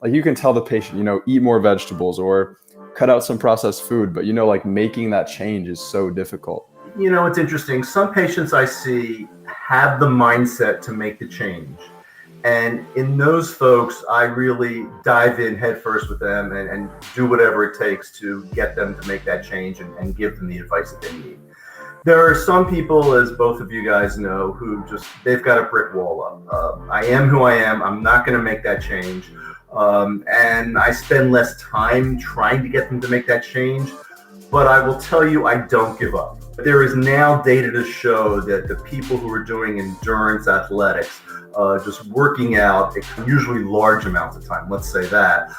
Like you can tell the patient, eat more vegetables or cut out some processed food, but like making that change is so difficult. It's interesting. Some patients I see have the mindset to make the change. And in those folks, I really dive in headfirst with them and do whatever it takes to get them to make that change and give them the advice that they need. There are some people, as both of you guys know, who they've got a brick wall up. I am who I am. I'm not going to make that change. And I spend less time trying to get them to make that change. But I will tell you, I don't give up. There is now data to show that the people who are doing endurance athletics, just working out, usually large amounts of time, let's say that,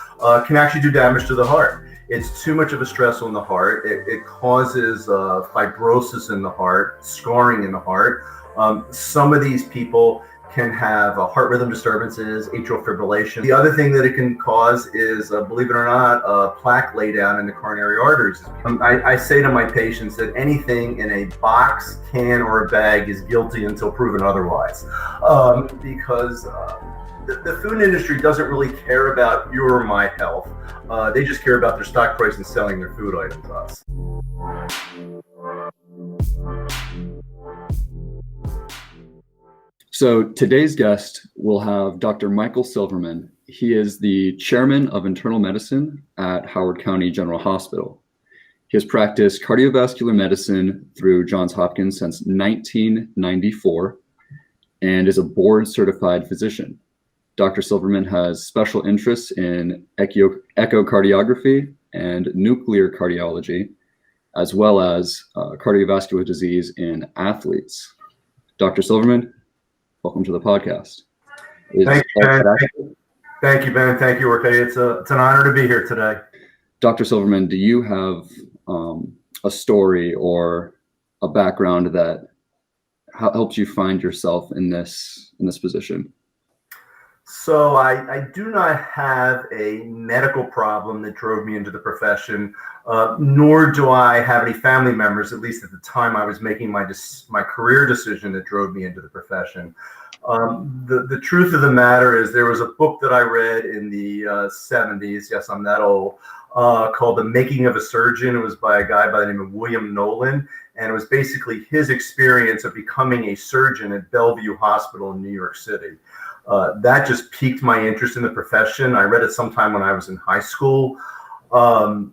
can actually do damage to the heart. It's too much of a stress on the heart. It causes fibrosis in the heart, scarring in the heart. Some of these people can have heart rhythm disturbances, atrial fibrillation. The other thing that it can cause is, believe it or not, plaque laydown in the coronary arteries. I say to my patients that anything in a box, can, or a bag is guilty until proven otherwise, because the food industry doesn't really care about your or my health. They just care about their stock price and selling their food items to us. So today's guest will have Dr. Michael Silverman. He is the chairman of internal medicine at Howard County General Hospital. He has practiced cardiovascular medicine through Johns Hopkins since 1994 and is a board certified physician. Dr. Silverman has special interests in echocardiography and nuclear cardiology, as well as cardiovascular disease in athletes. Dr. Silverman, welcome to the podcast. Thank you, Ben. Thank you, Ben. Thank you, Orkay. It's an honor to be here today. Dr. Silverman, do you have a story or a background that helps you find yourself in this position? So I do not have a medical problem that drove me into the profession, nor do I have any family members, at least at the time I was making my career decision, that drove me into the profession. The truth of the matter is there was a book that I read in the 70s, yes, I'm that old, called The Making of a Surgeon. It was by a guy by the name of William Nolan, and it was basically his experience of becoming a surgeon at Bellevue Hospital in New York City. That just piqued my interest in the profession. I read it sometime when I was in high school. I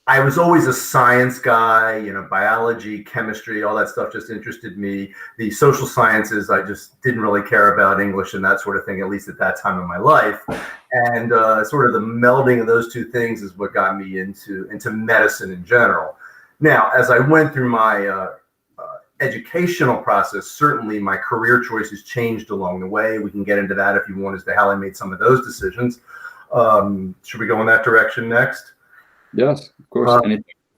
was always a science guy, biology, chemistry, all that stuff just interested me. The social sciences, I just didn't really care about, English and that sort of thing, at least at that time in my life. And sort of the melding of those two things is what got me into medicine in general. Now, as I went through my educational process, certainly my career choices changed along the way. We can get into that if you want, as to how I made some of those decisions. Should we go in that direction next? Yes, of course.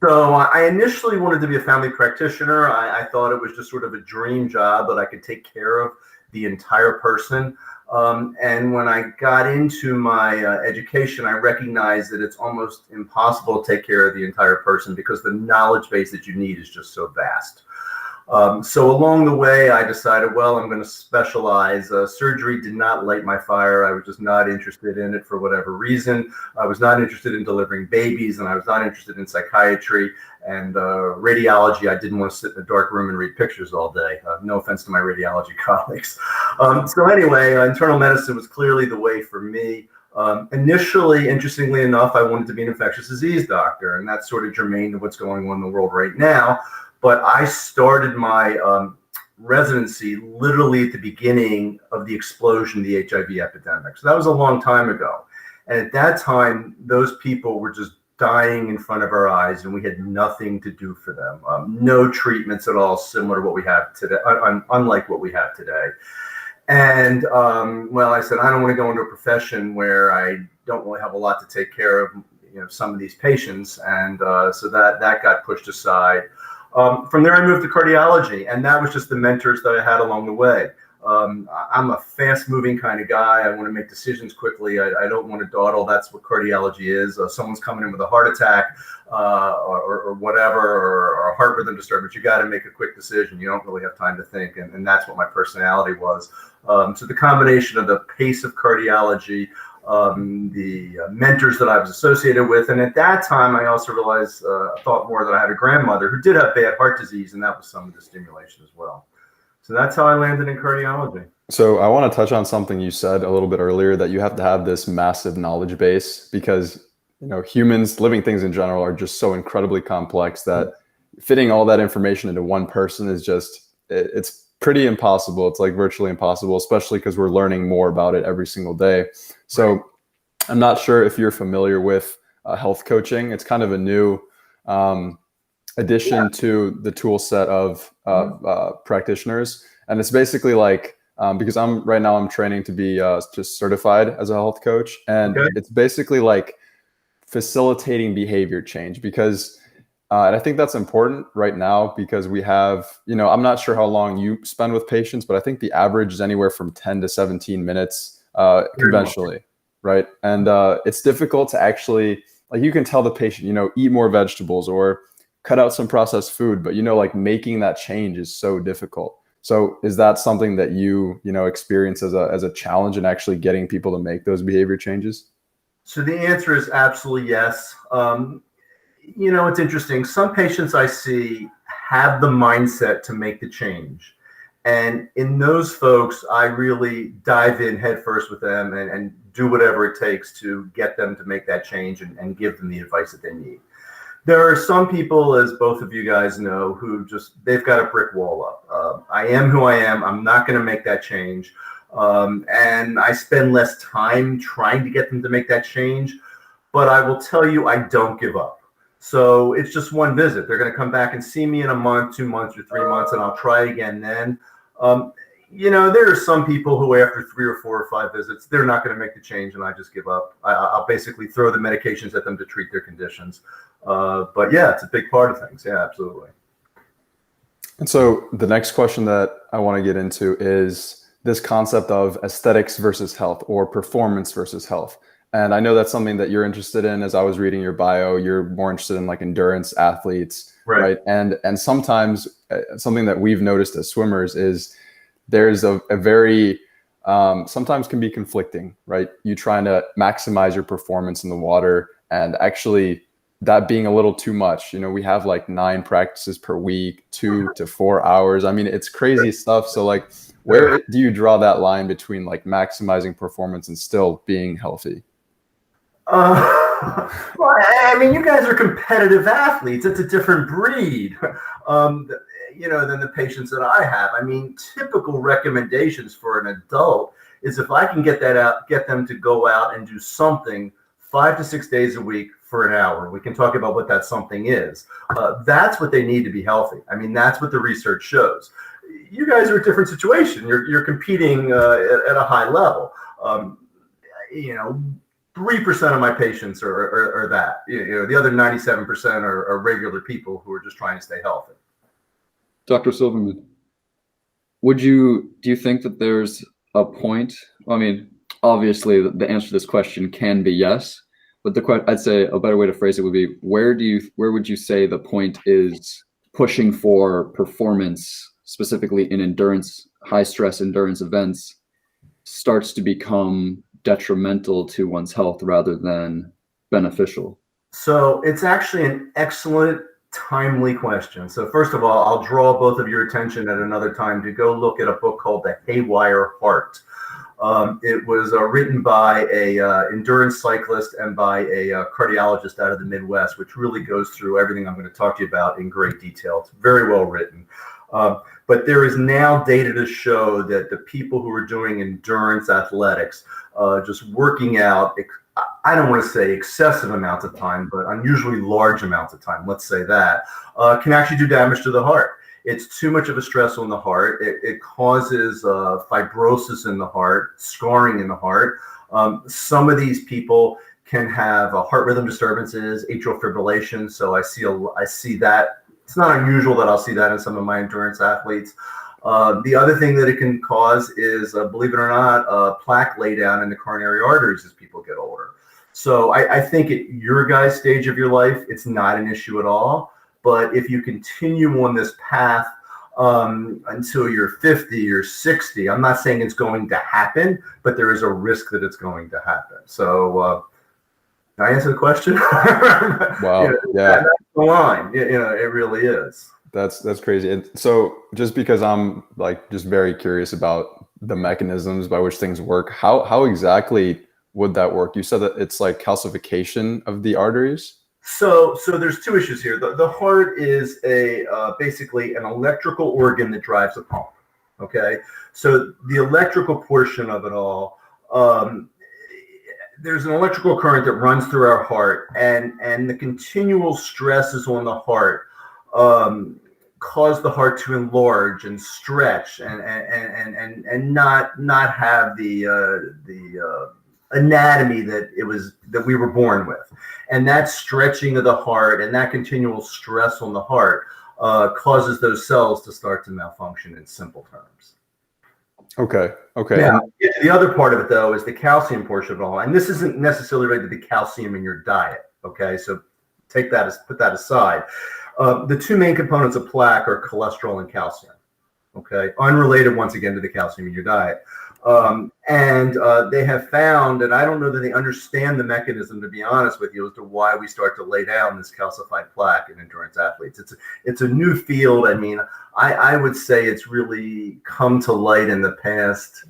So I initially wanted to be a family practitioner. I thought it was just sort of a dream job that I could take care of the entire person. And when I got into my education, I recognized that it's almost impossible to take care of the entire person because the knowledge base that you need is just so vast. So along the way, I decided, well, I'm going to specialize. Surgery did not light my fire. I was just not interested in it for whatever reason. I was not interested in delivering babies, and I was not interested in psychiatry and radiology. I didn't want to sit in a dark room and read pictures all day. No offense to my radiology colleagues. So anyway, internal medicine was clearly the way for me. Initially, interestingly enough, I wanted to be an infectious disease doctor, and that's sort of germane to what's going on in the world right now. But I started my residency literally at the beginning of the explosion of the HIV epidemic. So that was a long time ago. And at that time, those people were just dying in front of our eyes, and we had nothing to do for them. No treatments at all similar to what we have today, unlike what we have today. And well, I said, I don't want to go into a profession where I don't really have a lot to take care of, some of these patients. And so that got pushed aside. From there, I moved to cardiology, and that was just the mentors that I had along the way. I'm a fast-moving kind of guy. I want to make decisions quickly. I don't want to dawdle. That's what cardiology is. Someone's coming in with a heart attack or whatever, or a heart rhythm disturbance. You got to make a quick decision. You don't really have time to think, and that's what my personality was. So the combination of the pace of cardiology, the mentors that I was associated with. And at that time, I also realized, thought more that I had a grandmother who did have bad heart disease, and that was some of the stimulation as well. So that's how I landed in cardiology. So I want to touch on something you said a little bit earlier, that you have to have this massive knowledge base, because humans, living things in general, are just so incredibly complex that fitting all that information into one person is just, it's pretty impossible. It's like virtually impossible, especially because we're learning more about it every single day. So I'm not sure if you're familiar with health coaching. It's kind of a new addition to the tool set of practitioners. And it's basically like, because right now I'm training to be just certified as a health coach. And it's basically like facilitating behavior change, because and I think that's important right now, because we have, I'm not sure how long you spend with patients, but I think the average is anywhere from 10 to 17 minutes conventionally, right? And it's difficult to actually, like, you can tell the patient, eat more vegetables or cut out some processed food, but like making that change is so difficult. So is that something that you experience as a challenge in actually getting people to make those behavior changes? So the answer is absolutely yes. It's interesting. Some patients I see have the mindset to make the change. And in those folks, I really dive in headfirst with them and do whatever it takes to get them to make that change and give them the advice that they need. There are some people, as both of you guys know, who they've got a brick wall up. I am who I am. I'm not going to make that change. And I spend less time trying to get them to make that change. But I will tell you, I don't give up. So it's just one visit. They're going to come back and see me in a month, 2 months, or 3 months, and I'll try again then. There are some people who after 3 or 4 or 5 visits, they're not going to make the change, and I just give up. I'll basically throw the medications at them to treat their conditions. But yeah, it's a big part of things. Yeah, absolutely. And so the next question that I want to get into is this concept of aesthetics versus health, or performance versus health. And I know that's something that you're interested in. As I was reading your bio, you're more interested in like endurance athletes, right? And sometimes something that we've noticed as swimmers is there's a very, sometimes can be conflicting, right? You trying to maximize your performance in the water, and actually that being a little too much. We have like 9 practices per week, 2 to 4 hours. I mean, it's crazy stuff. So like, where do you draw that line between like maximizing performance and still being healthy? Well, I mean, you guys are competitive athletes. It's a different breed, than the patients that I have. I mean, typical recommendations for an adult is, if I can get them to go out and do something 5 to 6 days a week for an hour. We can talk about what that something is. That's what they need to be healthy. I mean, that's what the research shows. You guys are a different situation. You're competing at a high level. 3% of my patients are that. The other 97% are regular people who are just trying to stay healthy. Dr. Silverman, do you think that there's a point? I mean, obviously the answer to this question can be yes, but I'd say a better way to phrase it would be, where would you say the point is pushing for performance, specifically in endurance, high stress endurance events, starts to become detrimental to one's health rather than beneficial? So it's actually an excellent, timely question. So first of all, I'll draw both of your attention at another time to go look at a book called The Haywire Heart. It was written by a endurance cyclist and by a cardiologist out of the Midwest, which really goes through everything I'm going to talk to you about in great detail. It's very well written. But there is now data to show that the people who are doing endurance athletics, just working out, I don't want to say excessive amounts of time, but unusually large amounts of time, let's say that, can actually do damage to the heart. It's too much of a stress on the heart. It causes fibrosis in the heart, scarring in the heart. Some of these people can have heart rhythm disturbances, atrial fibrillation. So I see that. It's not unusual that I'll see that in some of my endurance athletes. The other thing that it can cause is, believe it or not, plaque laydown in the coronary arteries as people get older. So I think at your guys' stage of your life, it's not an issue at all. But if you continue on this path, until you're 50 or 60. I'm not saying it's going to happen, but there is a risk that it's going to happen. So can I answer the question? Wow. That's the line. It really is. That's crazy. And so just because I'm like just very curious about the mechanisms by which things work, how exactly would that work? You said that it's like calcification of the arteries. So there's two issues here. The heart is basically an electrical organ that drives a pump. Okay, so the electrical portion of it all, there's an electrical current that runs through our heart, and the continual stresses on the heart cause the heart to enlarge and stretch and not have the anatomy that we were born with. And that stretching of the heart and that continual stress on the heart causes those cells to start to malfunction, in simple terms. Okay. Now, the other part of it, though, is the calcium portion of it all. And this isn't necessarily related to the calcium in your diet. Okay, so put that aside. The two main components of plaque are cholesterol and calcium. Okay, unrelated once again to the calcium in your diet. And they have found, and I don't know that they understand the mechanism, to be honest with you, as to why we start to lay down this calcified plaque in endurance athletes. It's a new field. I mean, I would say it's really come to light in the past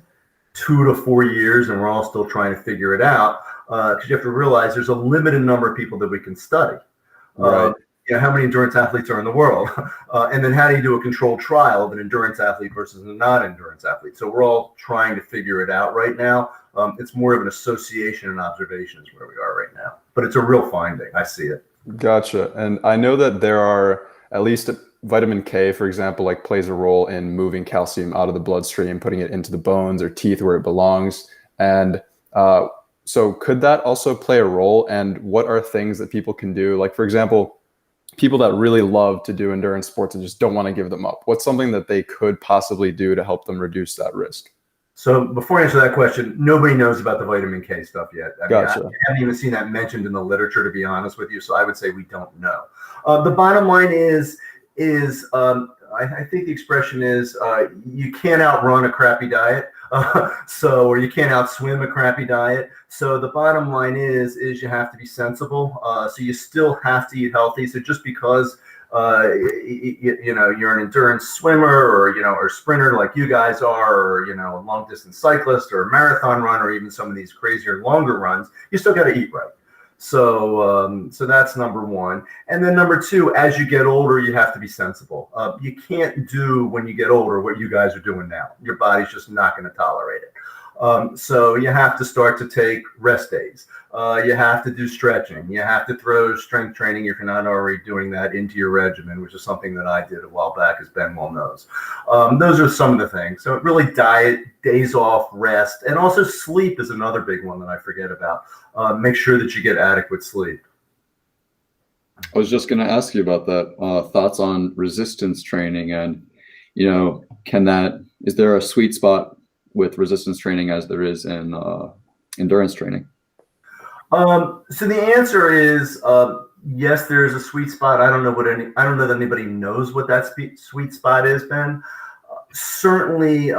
2 to 4 years, and we're all still trying to figure it out, because you have to realize there's a limited number of people that we can study. Right. How many endurance athletes are in the world? And then how do you do a controlled trial of an endurance athlete versus a non-endurance athlete? So we're all trying to figure it out right now. It's more of an association and observation is where we are right now. But it's a real finding. I see it. Gotcha. And I know that there are at least vitamin K, for example, like plays a role in moving calcium out of the bloodstream, putting it into the bones or teeth where it belongs. And so could that also play a role? And what are things that people can do? Like, for example, people that really love to do endurance sports and just don't want to give them up. What's something that they could possibly do to help them reduce that risk? So before I answer that question, nobody knows about the vitamin K stuff yet. Gotcha. I haven't even seen that mentioned in the literature, to be honest with you. So I would say we don't know. The bottom line is I think the expression is you can't outrun a crappy diet. Or you can't outswim a crappy diet. So the bottom line is you have to be sensible. So you still have to eat healthy. So just because you're an endurance swimmer or sprinter like you guys are, or a long distance cyclist or a marathon runner, or even some of these crazier longer runs, you still got to eat right. So that's number one. And then number two, as you get older, you have to be sensible. You can't do when you get older what you guys are doing now. Your body's just not going to tolerate it. So you have to start to take rest days. You have to do stretching. You have to throw strength training, if you're not already doing that, into your regimen, which is something that I did a while back, as Ben well knows. Those are some of the things. So really diet, days off, rest, and also sleep is another big one that I forget about. Make sure that you get adequate sleep. I was just going to ask you about that. Thoughts on resistance training, and is there a sweet spot with resistance training as there is in endurance training? So the answer is yes, there is a sweet spot. I don't know that anybody knows what that sweet spot is, Ben. Certainly,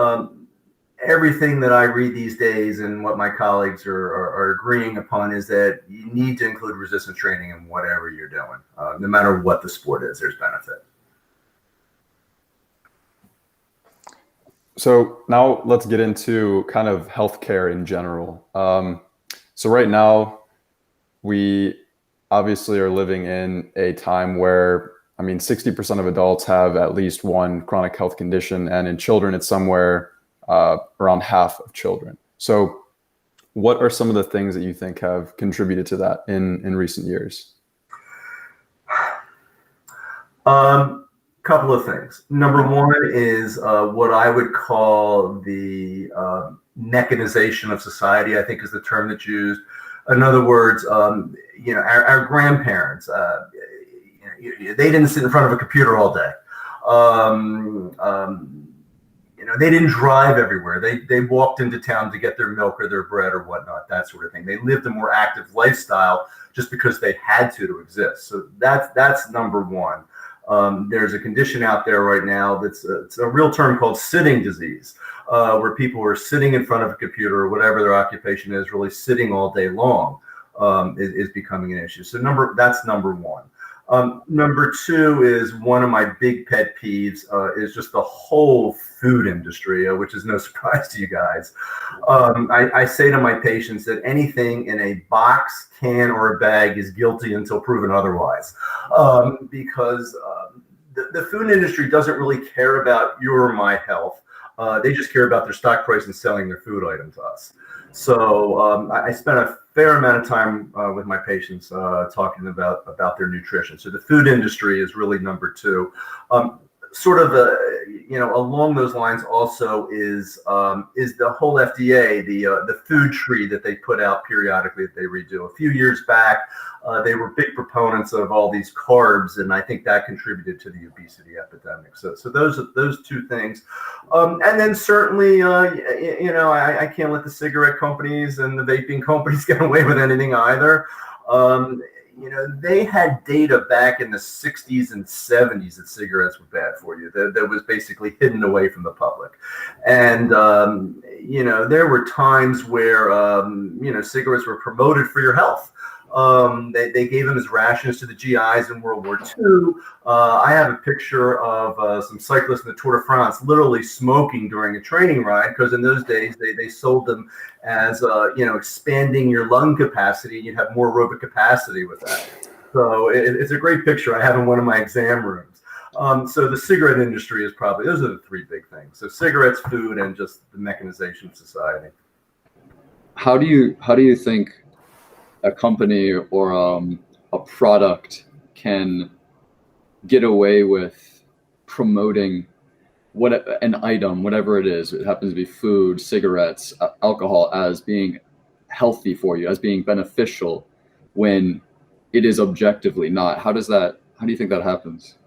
everything that I read these days and what my colleagues are agreeing upon is that you need to include resistance training in whatever you're doing. No matter what the sport is, there's benefit. So now let's get into kind of healthcare in general. So right now, we obviously are living in a time where, 60% of adults have at least one chronic health condition, and in children, it's somewhere around half of children. So what are some of the things that you think have contributed to that in recent years? Couple of things. Number one is what I would call the mechanization of society, I think is the term that's used. In other words, our grandparents, they didn't sit in front of a computer all day. They didn't drive everywhere. They walked into town to get their milk or their bread or whatnot, that sort of thing. They lived a more active lifestyle just because they had to exist. So that's number one. There's a condition out there right now it's a real term called sitting disease, where people are sitting in front of a computer or whatever their occupation is, really sitting all day long, is becoming an issue. So that's number one. Number two is one of my big pet peeves is just the whole food industry, which is no surprise to you guys. I say to my patients that anything in a box, can, or a bag is guilty until proven otherwise, because the food industry doesn't really care about your or my health. They just care about their stock price and selling their food item to us. So I spent a fair amount of time with my patients talking about their nutrition. So the food industry is really number two. Sort of along those lines also is the whole FDA, the food tree that they put out periodically that they redo. A few years back, they were big proponents of all these carbs, and I think that contributed to the obesity epidemic. So those two things, and then certainly, I can't let the cigarette companies and the vaping companies get away with anything either. They had data back in the 60s and 70s that cigarettes were bad for you. That was basically hidden away from the public. And, there were times where, cigarettes were promoted for your health. They gave them as rations to the GIs in World War II. I have a picture of some cyclists in the Tour de France literally smoking during a training ride, because in those days they sold them as expanding your lung capacity, and you'd have more aerobic capacity with that. So it's a great picture I have in one of my exam rooms. So the cigarette industry is probably, those are the three big things. So cigarettes, food, and just the mechanization of society. How do you think a company or a product can get away with promoting an item, whatever it is, it happens to be food, cigarettes, alcohol, as being healthy for you, as being beneficial, when it is objectively not? How do you think that happens?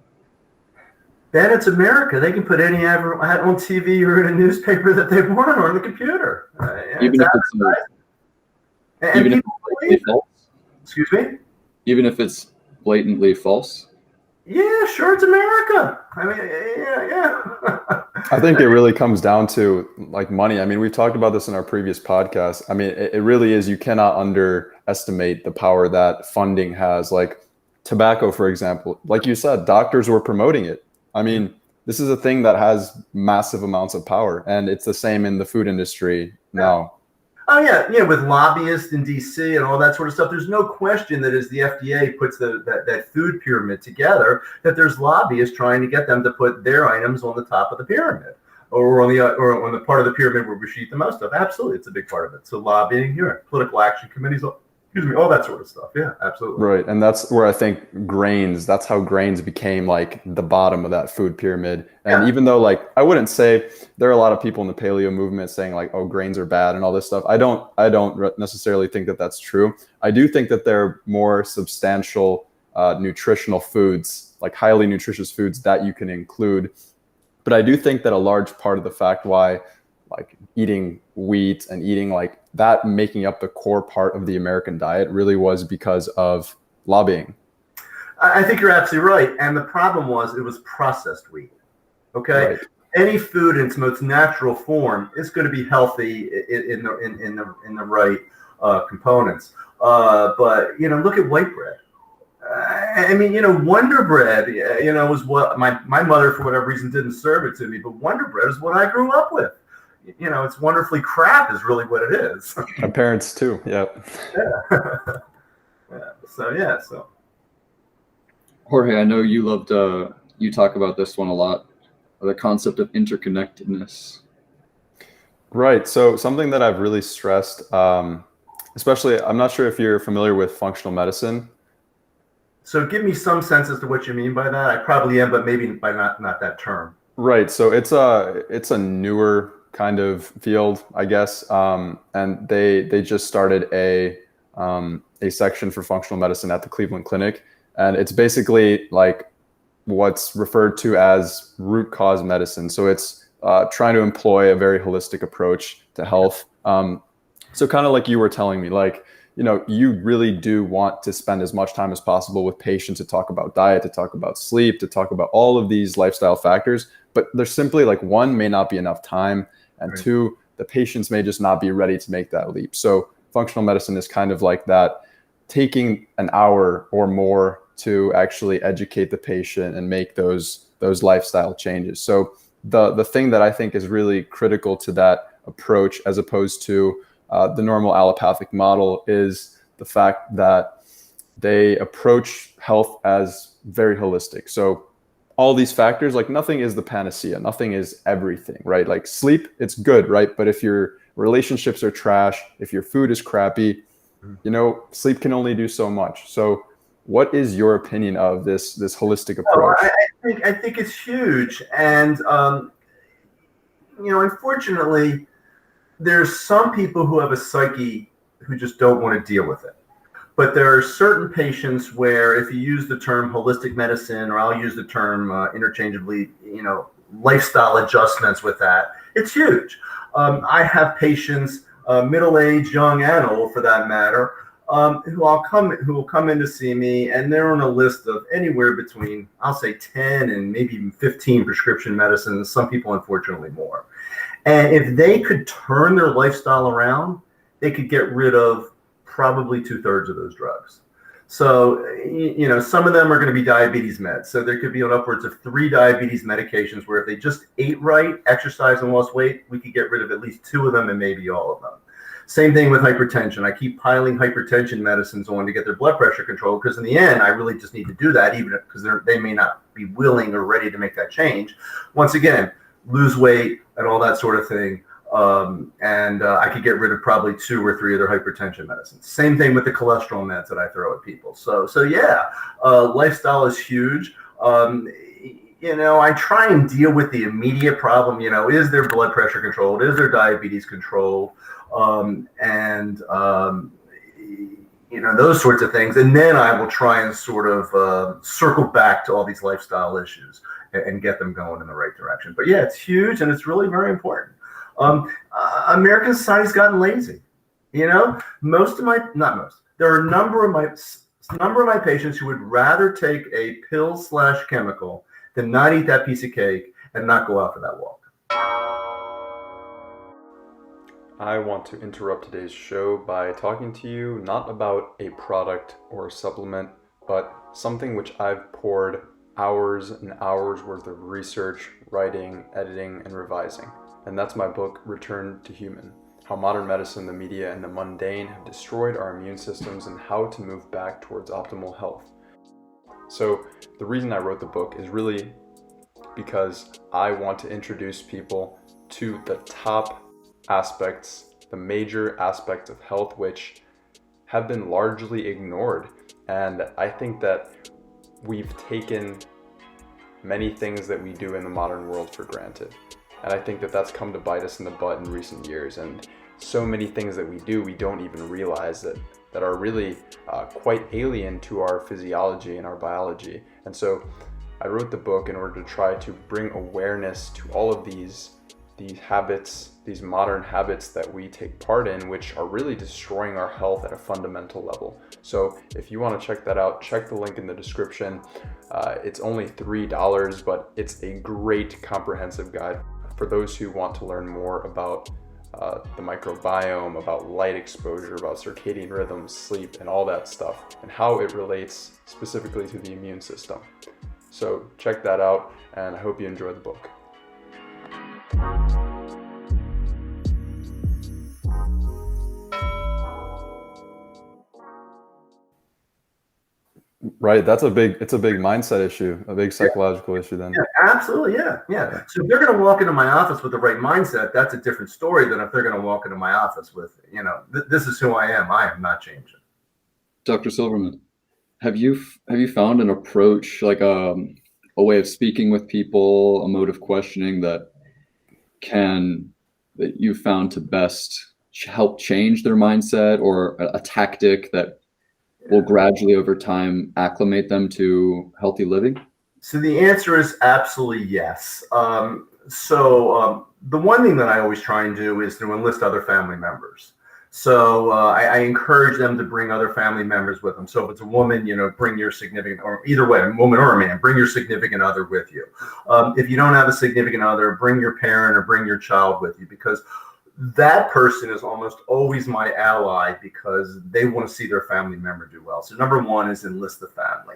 Then it's America. They can put any ad on TV or in a newspaper that they want, or on the computer. Even if it's false? Excuse me? Even if it's blatantly false? Yeah, sure, it's America. I mean, yeah. I think it really comes down to like money. I mean, we've talked about this in our previous podcast. I mean, it really is, you cannot underestimate the power that funding has. Like tobacco, for example, like you said, doctors were promoting it. I mean, this is a thing that has massive amounts of power, and it's the same in the food industry now. Oh yeah, with lobbyists in DC and all that sort of stuff. There's no question that as the FDA puts that food pyramid together, that there's lobbyists trying to get them to put their items on the top of the pyramid, or on the part of the pyramid where we should eat the most of. Absolutely, it's a big part of it. So lobbying, political action committees, all that sort of stuff. Yeah, absolutely. Right, and that's where I think that's how grains became like the bottom of that food pyramid. And even though, like, I wouldn't say, there are a lot of people in the paleo movement saying like, oh, grains are bad and all this stuff. I don't necessarily think that that's true. I do think that there are more substantial nutritional foods, like highly nutritious foods, that you can include. But I do think that a large part of the fact why like eating wheat and eating like that, making up the core part of the American diet, really was because of lobbying. I think you're absolutely right. And the problem was it was processed wheat. Okay. Right. Any food in its most natural form is going to be healthy in the right components. But look at white bread. I mean, Wonder Bread, was what my mother, for whatever reason, didn't serve it to me. But Wonder Bread is what I grew up with. It's wonderfully crap is really what it is. My parents too. Yep. Yeah. So. Jorge, I know you loved, you talk about this one a lot, the concept of interconnectedness. Right. So something that I've really stressed, especially, I'm not sure if you're familiar with functional medicine. So give me some sense as to what you mean by that. I probably am, but maybe by not that term. Right. So it's a newer kind of field, I guess. And they just started a section for functional medicine at the Cleveland Clinic. And it's basically like what's referred to as root cause medicine. So it's trying to employ a very holistic approach to health. So kind of like you were telling me, like you really do want to spend as much time as possible with patients to talk about diet, to talk about sleep, to talk about all of these lifestyle factors. But there's simply like, one, may not be enough time, and Right. two, the patients may just not be ready to make that leap. So functional medicine is kind of like that, taking an hour or more to actually educate the patient and make those lifestyle changes. So the thing that I think is really critical to that approach, as opposed to the normal allopathic model, is the fact that they approach health as very holistic. So all these factors, like, nothing is the panacea, nothing is everything, right? Like sleep, it's good, right? But if your relationships are trash, if your food is crappy, sleep can only do so much. So what is your opinion of this holistic approach? I think it's huge. And, unfortunately, there's some people who have a psyche who just don't want to deal with it. But there are certain patients where, if you use the term holistic medicine, or I'll use the term interchangeably, lifestyle adjustments with that, it's huge. I have patients, middle-aged, young, and old for that matter, who will come in to see me, and they're on a list of anywhere between, I'll say, 10 and maybe even 15 prescription medicines. Some people, unfortunately, more. And if they could turn their lifestyle around, they could get rid of probably 2/3 of those drugs. So, some of them are going to be diabetes meds. So there could be upwards of 3 diabetes medications where, if they just ate right, exercised, and lost weight, we could get rid of at least 2 of them, and maybe all of them. Same thing with hypertension. I keep piling hypertension medicines on to get their blood pressure controlled, because in the end, I really just need to do that, even because they may not be willing or ready to make that change. Once again, lose weight and all that sort of thing. I could get rid of probably 2 or 3 of their hypertension medicines. Same thing with the cholesterol meds that I throw at people. So yeah, lifestyle is huge. I try and deal with the immediate problem. Is their blood pressure controlled? Is their diabetes controlled? Those sorts of things. And then I will try and sort of circle back to all these lifestyle issues and get them going in the right direction. But yeah, it's huge, and it's really very important. American society's gotten lazy. There are a number of my patients who would rather take a pill/chemical than not eat that piece of cake and not go out for that walk. I want to interrupt today's show by talking to you not about a product or a supplement, but something which I've poured hours and hours worth of research, writing, editing, and revising. And that's my book, Return to Human: How Modern Medicine, the Media, and the Mundane Have Destroyed Our Immune Systems, and How to Move Back Towards Optimal Health. So the reason I wrote the book is really because I want to introduce people to the top aspects, the major aspects of health, which have been largely ignored. And I think that we've taken many things that we do in the modern world for granted. And I think that that's come to bite us in the butt in recent years. And so many things that we do, we don't even realize that are really quite alien to our physiology and our biology. And so I wrote the book in order to try to bring awareness to all of these habits, these modern habits that we take part in, which are really destroying our health at a fundamental level. So if you want to check that out, check the link in the description. It's only $3, but it's a great comprehensive guide for those who want to learn more about the microbiome, about light exposure, about circadian rhythms, sleep, and all that stuff, and how it relates specifically to the immune system. So check that out, and I hope you enjoy the book. Right, it's a big mindset issue, a big psychological issue then. Yeah, absolutely, yeah. So if they're going to walk into my office with the right mindset, that's a different story than if they're going to walk into my office with, this is who I am not changing. Dr. Silverman, have you found an approach, like a way of speaking with people, a mode of questioning that you found to best help change their mindset, or a tactic that will gradually over time acclimate them to healthy living? So the answer is absolutely yes. The one thing that I always try and do is to enlist other family members. So I encourage them to bring other family members with them. So if it's a woman, bring your significant, or either way, a woman or a man, bring your significant other with you. If you don't have a significant other, bring your parent or bring your child with you, because that person is almost always my ally, because they want to see their family member do well. So number one is enlist the family.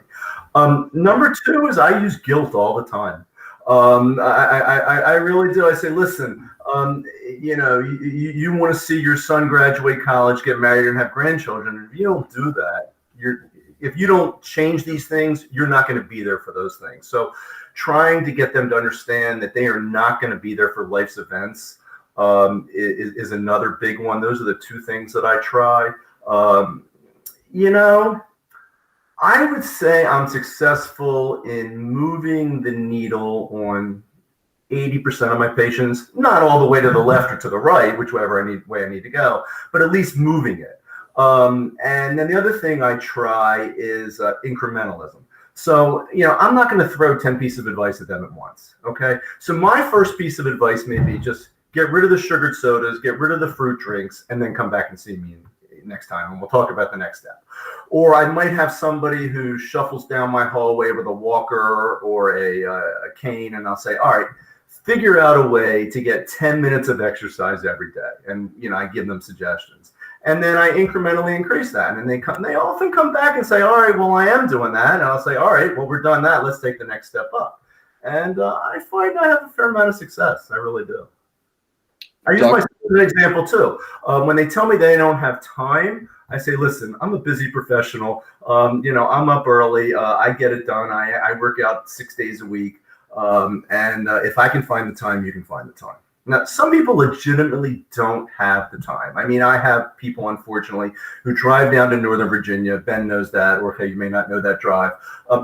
Number two is I use guilt all the time. I really do. I say, listen, you want to see your son graduate college, get married, and have grandchildren. If you don't do that, if you don't change these things, you're not going to be there for those things. So trying to get them to understand that they are not going to be there for life's events is another big one. Those are the two things that I try. I would say I'm successful in moving the needle on 80% of my patients, not all the way to the left or to the right, whichever way I need to go, but at least moving it. And then the other thing I try is incrementalism. So, I'm not going to throw 10 pieces of advice at them at once. Okay. So my first piece of advice may be just get rid of the sugared sodas, get rid of the fruit drinks, and then come back and see me next time, and we'll talk about the next step. Or I might have somebody who shuffles down my hallway with a walker or a cane, and I'll say, all right, figure out a way to get 10 minutes of exercise every day. And, I give them suggestions. And then I incrementally increase that. And they often come back and say, all right, well, I am doing that. And I'll say, all right, well, we're done that. Let's take the next step up. And I find I have a fair amount of success. I really do. I use myself as an example too. When they tell me they don't have time, I say, listen, I'm a busy professional. I'm up early. I get it done. I work out 6 days a week. And if I can find the time, you can find the time. Now, some people legitimately don't have the time. I mean, I have people, unfortunately, who drive down to Northern Virginia. Ben knows that, or okay, you may not know that drive.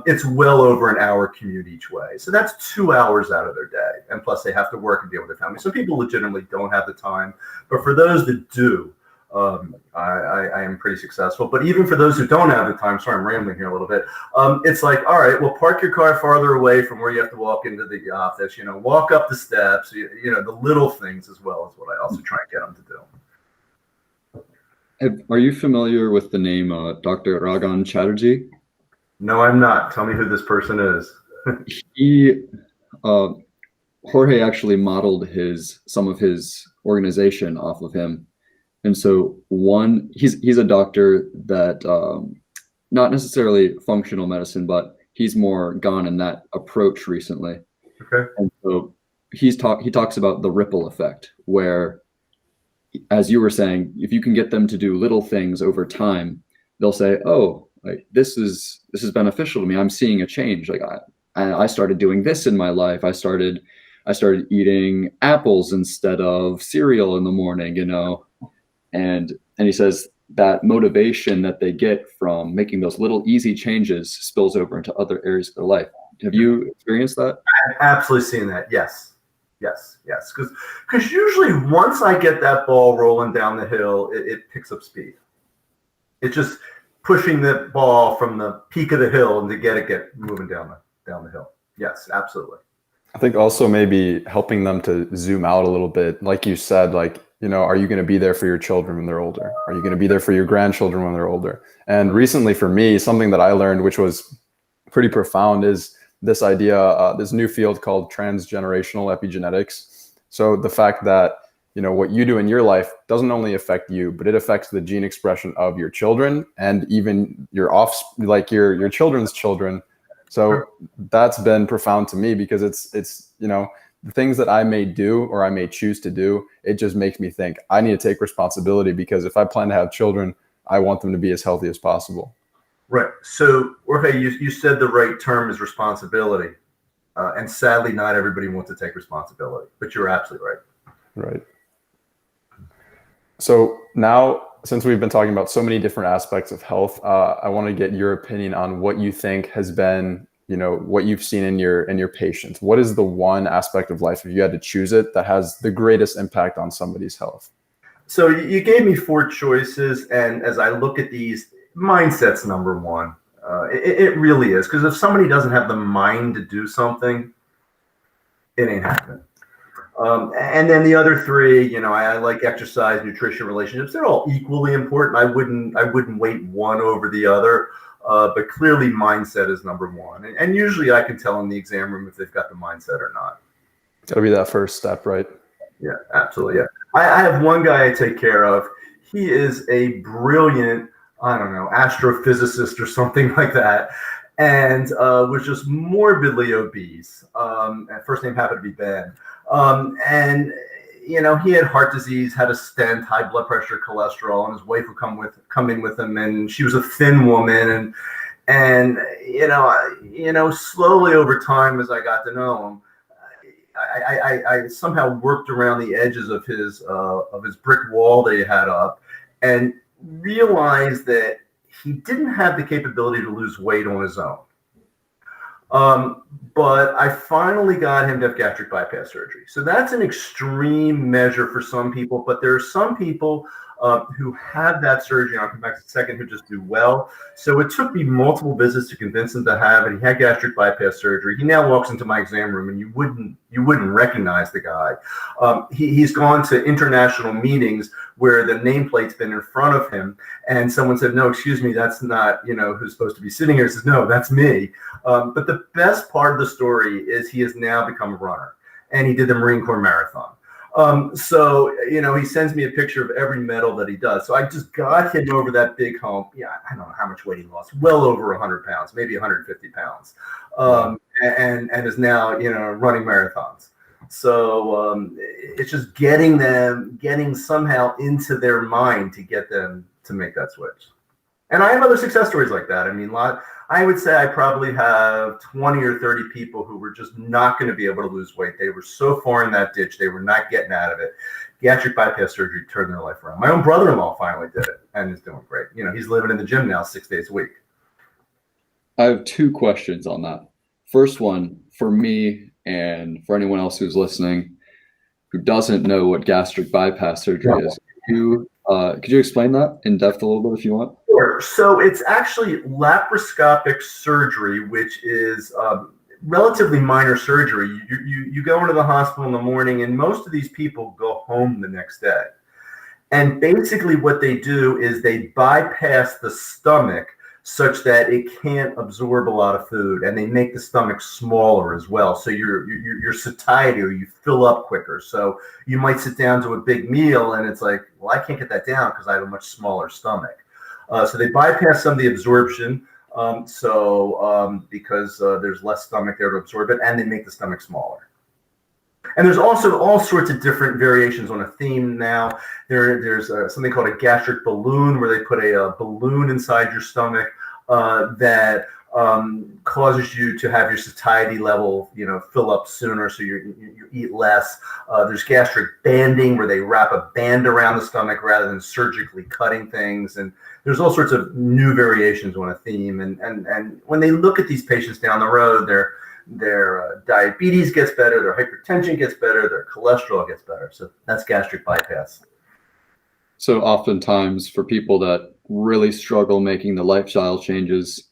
It's well over an hour commute each way. So that's 2 hours out of their day. And plus they have to work and deal with their family. Some people legitimately don't have the time. But for those that do, I am pretty successful. But even for those who don't have the time, sorry, I'm rambling here a little bit. It's like, all right, well, park your car farther away from where you have to walk into the office, walk up the steps, the little things as well is what I also try and get them to do. Are you familiar with the name Dr. Ragan Chatterjee? No, I'm not. Tell me who this person is. Jorge actually modeled some of his organization off of him. And so he's a doctor that not necessarily functional medicine, but he's more gone in that approach recently. Okay. And so he talks about the ripple effect, where, as you were saying, if you can get them to do little things over time, they'll say, oh, like this is beneficial to me. I'm seeing a change. Like I started doing this in my life. I started eating apples instead of cereal in the morning, And he says that motivation that they get from making those little easy changes spills over into other areas of their life. Have you experienced that? I've absolutely seen that. Yes. Because usually once I get that ball rolling down the hill, it picks up speed. It's just pushing the ball from the peak of the hill and to get moving down the hill. Yes, absolutely. I think also maybe helping them to zoom out a little bit, like you said, like, are you going to be there for your children when they're older? Are you going to be there for your grandchildren when they're older? And recently for me, something that I learned, which was pretty profound, is this idea, this new field called transgenerational epigenetics. So the fact that, what you do in your life doesn't only affect you, but it affects the gene expression of your children and even your like your children's children. So that's been profound to me, because it's the things that I may do or I may choose to do, it just makes me think I need to take responsibility, because if I plan to have children, I want them to be as healthy as possible. Right. So, Jorge, you said the right term is responsibility. And sadly, not everybody wants to take responsibility, but you're absolutely right. Right. So now, since we've been talking about so many different aspects of health, I want to get your opinion on what you think has been, what you've seen in your patients. What is the one aspect of life, if you had to choose it, that has the greatest impact on somebody's health? So you gave me 4 choices, and as I look at these, mindset's number one. It really is, because if somebody doesn't have the mind to do something, it ain't happening. And then the other three, I like exercise, nutrition, relationships. They're all equally important. I wouldn't weight one over the other. But clearly mindset is number one. And usually I can tell in the exam room if they've got the mindset or not. Got to be that first step, right? Yeah, absolutely. Yeah. I have one guy I take care of. He is a brilliant, I don't know, astrophysicist or something like that. And was just morbidly obese. And first name happened to be Ben. And he had heart disease, had a stent, high blood pressure, cholesterol, and his wife would come in with him, and she was a thin woman, and slowly over time as I got to know him, I somehow worked around the edges of his brick wall that he had up, and realized that he didn't have the capability to lose weight on his own. But I finally got him to have gastric bypass surgery. So that's an extreme measure for some people, but there are some people who have that surgery, and I'll come back to the second, who just do well. So it took me multiple visits to convince him to have it. He had gastric bypass surgery. He now walks into my exam room, and you wouldn't recognize the guy. He's gone to international meetings where the nameplate's been in front of him, and someone said, "No, excuse me, that's not who's supposed to be sitting here." He says, "No, that's me." But the best part of the story is he has now become a runner, and he did the Marine Corps Marathon. So he sends me a picture of every medal that he does. So I just got him over that big hump. Yeah, I don't know how much weight he lost. Well over 100 pounds, maybe 150 pounds, and is now running marathons. So it's just getting somehow into their mind to get them to make that switch. And I have other success stories like that. I mean, I would say I probably have 20 or 30 people who were just not going to be able to lose weight. They were so far in that ditch, they were not getting out of it. Gastric bypass surgery turned their life around. My own brother-in-law finally did it and is doing great. He's living in the gym now 6 days a week. I have two questions on that. First one, for me and for anyone else who's listening who doesn't know what gastric bypass surgery is, could you explain that in depth a little bit if you want? Sure. So it's actually laparoscopic surgery, which is relatively minor surgery. You go into the hospital in the morning, and most of these people go home the next day. And basically what they do is they bypass the stomach such that it can't absorb a lot of food, and they make the stomach smaller as well. So your satiety, or you fill up quicker. So you might sit down to a big meal and it's like, well, I can't get that down because I have a much smaller stomach. So they bypass some of the absorption. Because there's less stomach there to absorb it, and they make the stomach smaller. And there's also all sorts of different variations on a theme now. There's something called a gastric balloon, where they put a balloon inside your stomach that causes you to have your satiety level, fill up sooner, so you eat less. There's gastric banding, where they wrap a band around the stomach rather than surgically cutting things. And there's all sorts of new variations on a theme. And when they look at these patients down the road, their diabetes gets better, their hypertension gets better, their cholesterol gets better. So that's gastric bypass. So oftentimes for people that really struggle making the lifestyle changes,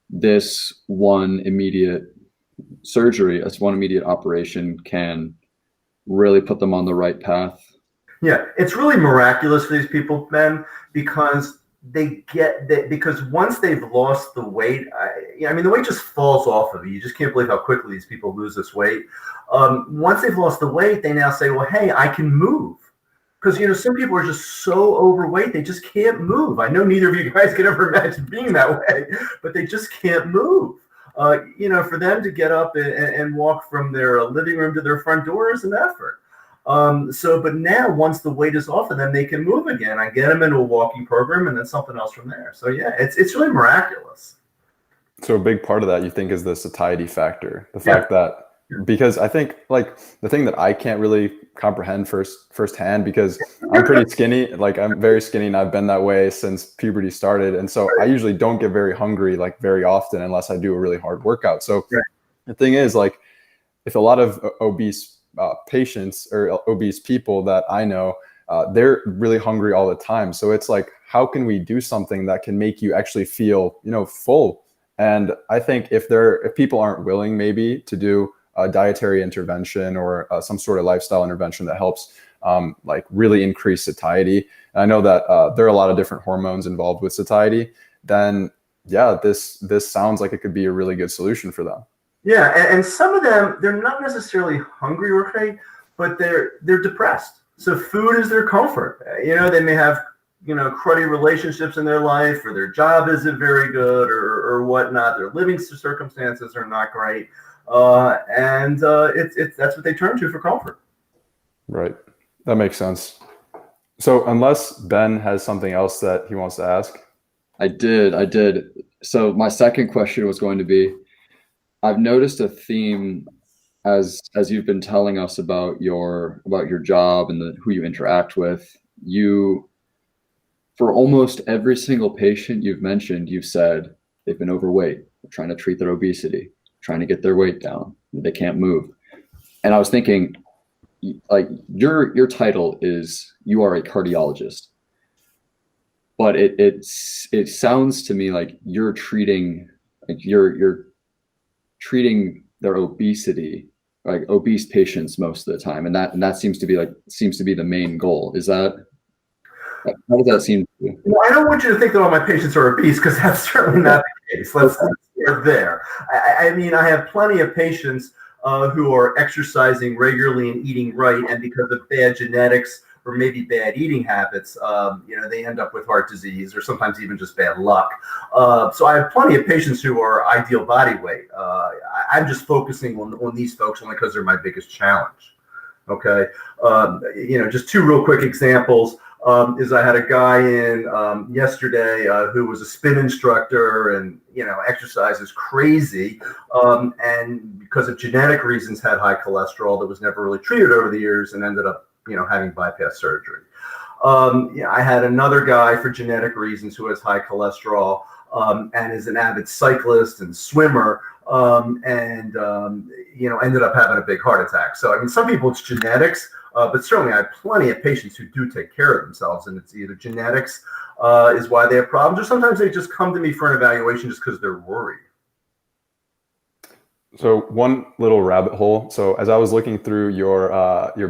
this one immediate surgery, this one immediate operation can really put them on the right path. Yeah, it's really miraculous for these people, Ben, because because once they've lost the weight, the weight just falls off of you. You just can't believe how quickly these people lose this weight. Once they've lost the weight, they now say, well, hey, I can move. Because, some people are just so overweight, they just can't move. I know neither of you guys can ever imagine being that way, but they just can't move. For them to get up and walk from their living room to their front door is an effort. But now once the weight is off of them, they can move again. I get them into a walking program and then something else from there. So yeah, it's really miraculous. So a big part of that, you think, is the satiety factor, the fact that, because I think the thing that I can't really comprehend firsthand, because I'm pretty skinny, I'm very skinny, and I've been that way since puberty started. And so I usually don't get very hungry, very often, unless I do a really hard workout. So the thing is, if a lot of obese patients or obese people that I know, they're really hungry all the time. So it's how can we do something that can make you actually feel, full? And I think if people aren't willing maybe to do a dietary intervention or some sort of lifestyle intervention that helps like really increase satiety, and I know that there are a lot of different hormones involved with satiety, then yeah, this sounds like it could be a really good solution for them. Yeah, and some of them, they're not necessarily hungry, Jorge, but they're depressed. So food is their comfort. They may have cruddy relationships in their life, or their job isn't very good, or whatnot. Their living circumstances are not great, and it's that's what they turn to for comfort. Right, that makes sense. So unless Ben has something else that he wants to ask. I did. So my second question was going to be, I've noticed a theme as you've been telling us about your job and who you interact with. You, for almost every single patient you've mentioned, you've said they've been overweight, they're trying to treat their obesity, trying to get their weight down, they can't move. And I was thinking, like, your title is, you are a cardiologist, but it sounds to me like you're treating their obesity, like obese patients most of the time, and that seems to be the main goal. Is that, how does that seem to you? Well, I don't want you to think that all my patients are obese, because that's certainly not the case. Let's start there. I mean, I have plenty of patients who are exercising regularly and eating right, and because of bad genetics or maybe bad eating habits, they end up with heart disease, or sometimes even just bad luck. So I have plenty of patients who are ideal body weight. I'm just focusing on these folks only because they're my biggest challenge. Okay, just two real quick examples. Is I had a guy in yesterday who was a spin instructor, and exercises crazy, and because of genetic reasons had high cholesterol that was never really treated over the years, and ended up having bypass surgery. I had another guy for genetic reasons who has high cholesterol, and is an avid cyclist and swimmer, and ended up having a big heart attack. So I mean, some people it's genetics, but certainly I have plenty of patients who do take care of themselves, and it's either genetics is why they have problems, or sometimes they just come to me for an evaluation just because they're worried. So one little rabbit hole. So as I was looking through your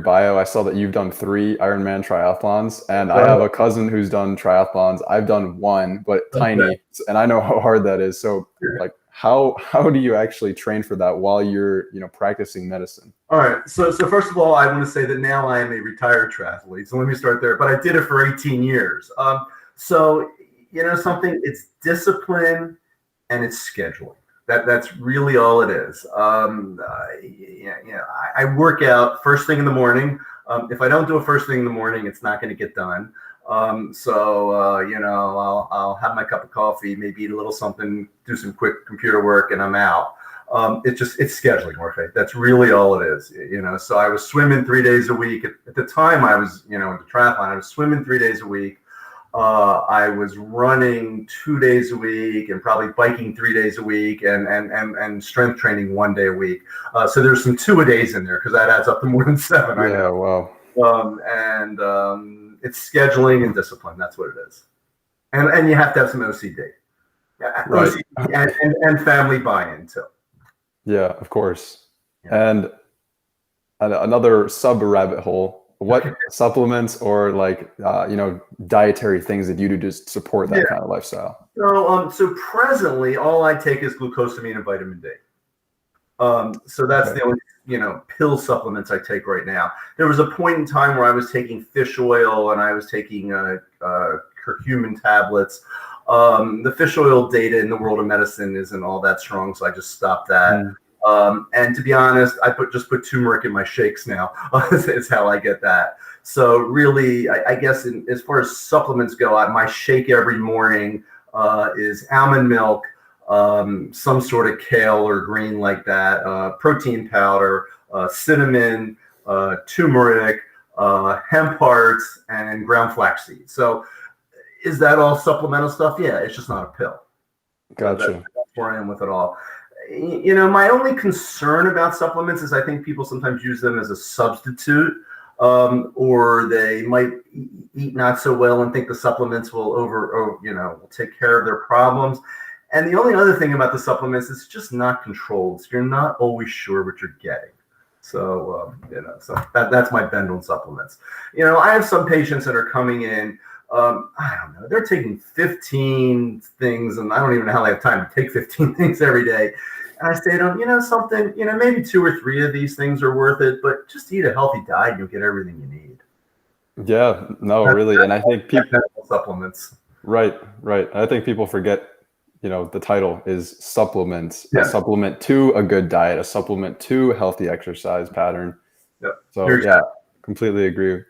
bio, I saw that you've done 3 Ironman triathlons, and I have a cousin who's done triathlons. I've done one, but tiny, and I know how hard that is. So like, how do you actually train for that while you're practicing medicine? All right. So first of all, I want to say that now I am a retired triathlete. So let me start there. But I did it for 18 years. So something, it's discipline and it's scheduling. That's really all it is. I work out first thing in the morning. If I don't do it first thing in the morning, it's not going to get done. I'll have my cup of coffee, maybe eat a little something, do some quick computer work, and I'm out. It's scheduling, Jorge. That's really all it is. So I was swimming 3 days a week. At the time I was, into triathlon, I was swimming 3 days a week. I was running 2 days a week, and probably biking 3 days a week, and strength training 1 day a week. So there's some 2-a-days in there, because that adds up to more than 7. I know. Wow. It's scheduling and discipline. That's what it is. And you have to have some OCD. Right. OCD and family buy-in too. Yeah, of course. Yeah. And another sub rabbit hole. What supplements or dietary things that you do to support that kind of lifestyle? So presently, all I take is glucosamine and vitamin D. So that's the only pill supplements I take right now. There was a point in time where I was taking fish oil, and I was taking curcumin tablets. The fish oil data in the world of medicine isn't all that strong, so I just stopped that. And to be honest, I just put turmeric in my shakes now. Is how I get that. So really, I guess as far as supplements go, my shake every morning is almond milk, some sort of kale or green like that, protein powder, cinnamon, turmeric, hemp hearts, and ground flaxseed. So is that all supplemental stuff? Yeah, it's just not a pill. Gotcha. So that's where I am with it all. My only concern about supplements is I think people sometimes use them as a substitute, or they might eat not so well and think the supplements will will take care of their problems. And the only other thing about the supplements is it's just not controlled. So you're not always sure what you're getting. So, so that's my bend on supplements. I have some patients that are coming in, I don't know, they're taking 15 things, and I don't even know how they have time to take 15 things every day. And I say to them, something, maybe 2 or 3 of these things are worth it, but just eat a healthy diet and you'll get everything you need. Yeah, no, really. And I think people, supplements. Right. I think people forget, the title is supplements, Yeah. a supplement to a good diet, a supplement to a healthy exercise pattern. Yep. So yeah, completely agree.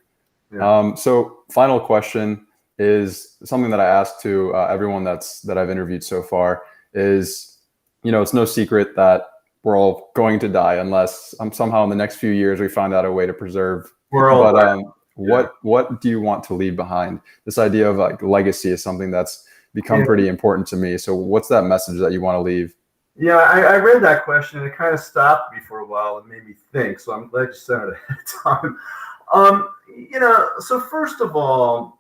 Yeah. So final question is something that I asked to everyone that I've interviewed so far is, it's no secret that we're all going to die unless somehow in the next few years we find out a way to preserve. What do you want to leave behind? This idea of like legacy is something that's become pretty important to me. So what's that message that you want to leave? Yeah, I read that question and it kind of stopped me for a while and made me think. So I'm glad you sent it ahead of time. So first of all,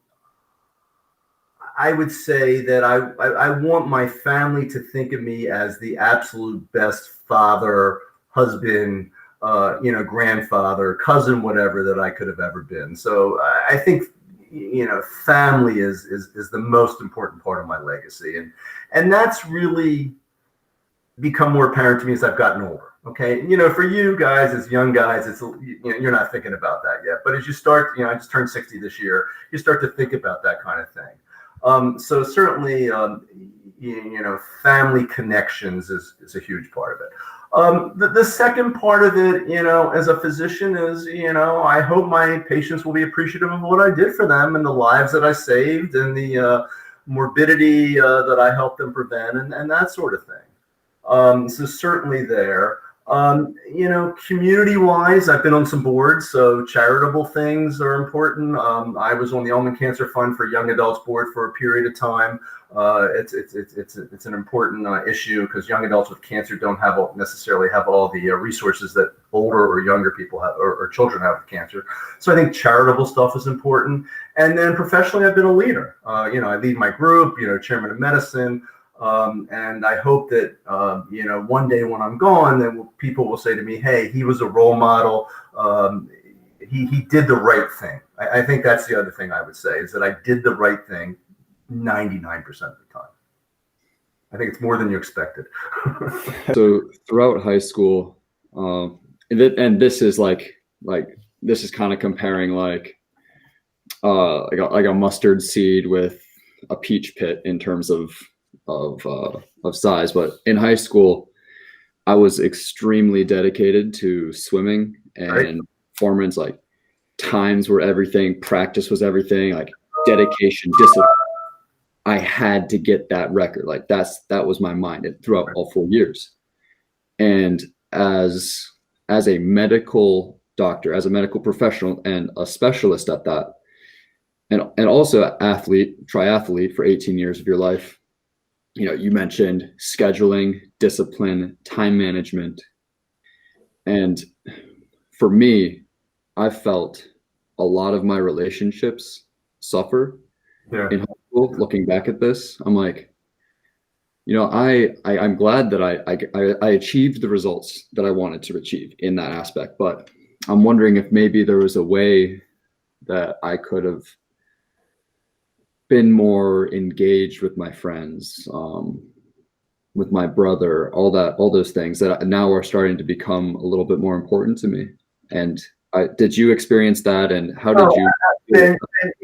I would say that I want my family to think of me as the absolute best father, husband, grandfather, cousin, whatever that I could have ever been. So I think, family is the most important part of my legacy. And that's really become more apparent to me as I've gotten older. Okay. For you guys, as young guys, it's, you're not thinking about that yet. But as you start, I just turned 60 this year, you start to think about that kind of thing. So certainly, family connections is a huge part of it. The second part of it, as a physician is, I hope my patients will be appreciative of what I did for them and the lives that I saved and the morbidity that I helped them prevent and that sort of thing. So certainly there. Community-wise, I've been on some boards, so charitable things are important. I was on the Ulman Cancer Fund for Young Adults Board for a period of time. It's an important issue because young adults with cancer don't necessarily have all the resources that older or younger people have or children have with cancer. So I think charitable stuff is important. And then professionally, I've been a leader. I lead my group, chairman of medicine. And I hope that, one day when I'm gone, then people will say to me, hey, he was a role model. He did the right thing. I think that's the other thing I would say is that I did the right thing 99% of the time. I think it's more than you expected. So throughout high school, and this is this is kind of comparing like a mustard seed with a peach pit in terms of size. But in high school, I was extremely dedicated to swimming and performance. Like times were everything, practice was everything, like dedication, discipline. I had to get that record. Like that was my mind throughout all 4 years. And as a medical doctor, as a medical professional and a specialist at that, and also triathlete for 18 years of your life, you mentioned scheduling, discipline, time management. And for me, I felt a lot of my relationships suffer in high school. Looking back at this, I'm like, I'm glad that I achieved the results that I wanted to achieve in that aspect. But I'm wondering if maybe there was a way that I could have been more engaged with my friends, with my brother, all those things that now are starting to become a little bit more important to me. And did you experience that? And how did you?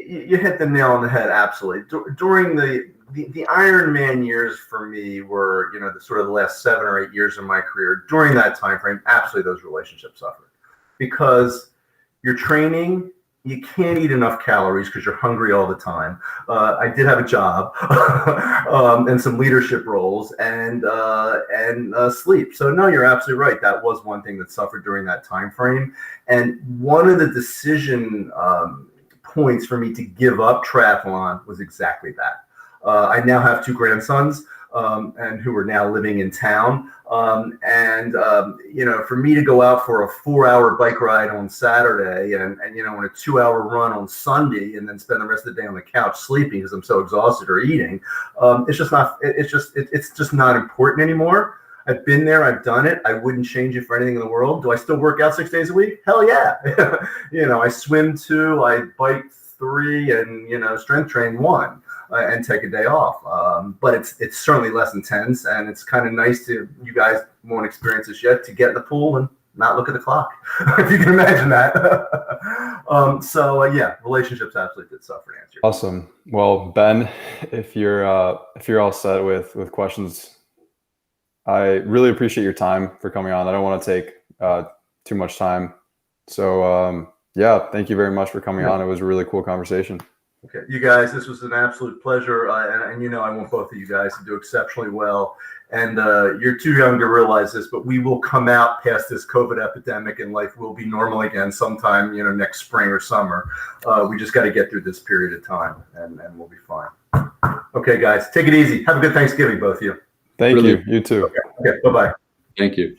You hit the nail on the head. Absolutely. During the Ironman years for me were, the sort of the last 7 or 8 years of my career. During that time frame, absolutely those relationships suffered because you're training. You can't eat enough calories because you're hungry all the time. I did have a job and some leadership roles and sleep. So no, you're absolutely right. That was one thing that suffered during that time frame. And one of the decision points for me to give up triathlon was exactly that. I now have 2 grandsons. and who are now living in town. For me to go out for a 4-hour bike ride on Saturday and a 2-hour run on Sunday and then spend the rest of the day on the couch sleeping because I'm so exhausted or eating, it's just not important anymore. I've been there. I've done it. I wouldn't change it for anything in the world. Do I still work out 6 days a week? Hell yeah. I swim 2, I bike 3, and, strength train 1. And take a day off, but it's certainly less intense, and it's kind of nice to, you guys won't experience this yet, to get in the pool and not look at the clock, if you can imagine that. Relationships absolutely did suffer. Answer. Awesome. Well, Ben, if you're all set with questions, I really appreciate your time for coming on. I don't want to take too much time, so thank you very much for coming on. It was a really cool conversation. Okay, you guys, this was an absolute pleasure, and I want both of you guys to do exceptionally well. And you're too young to realize this, but we will come out past this COVID epidemic, and life will be normal again sometime, next spring or summer. We just got to get through this period of time, and we'll be fine. Okay, guys, take it easy. Have a good Thanksgiving, both of you. Thank you. You too. Okay, bye-bye. Thank you.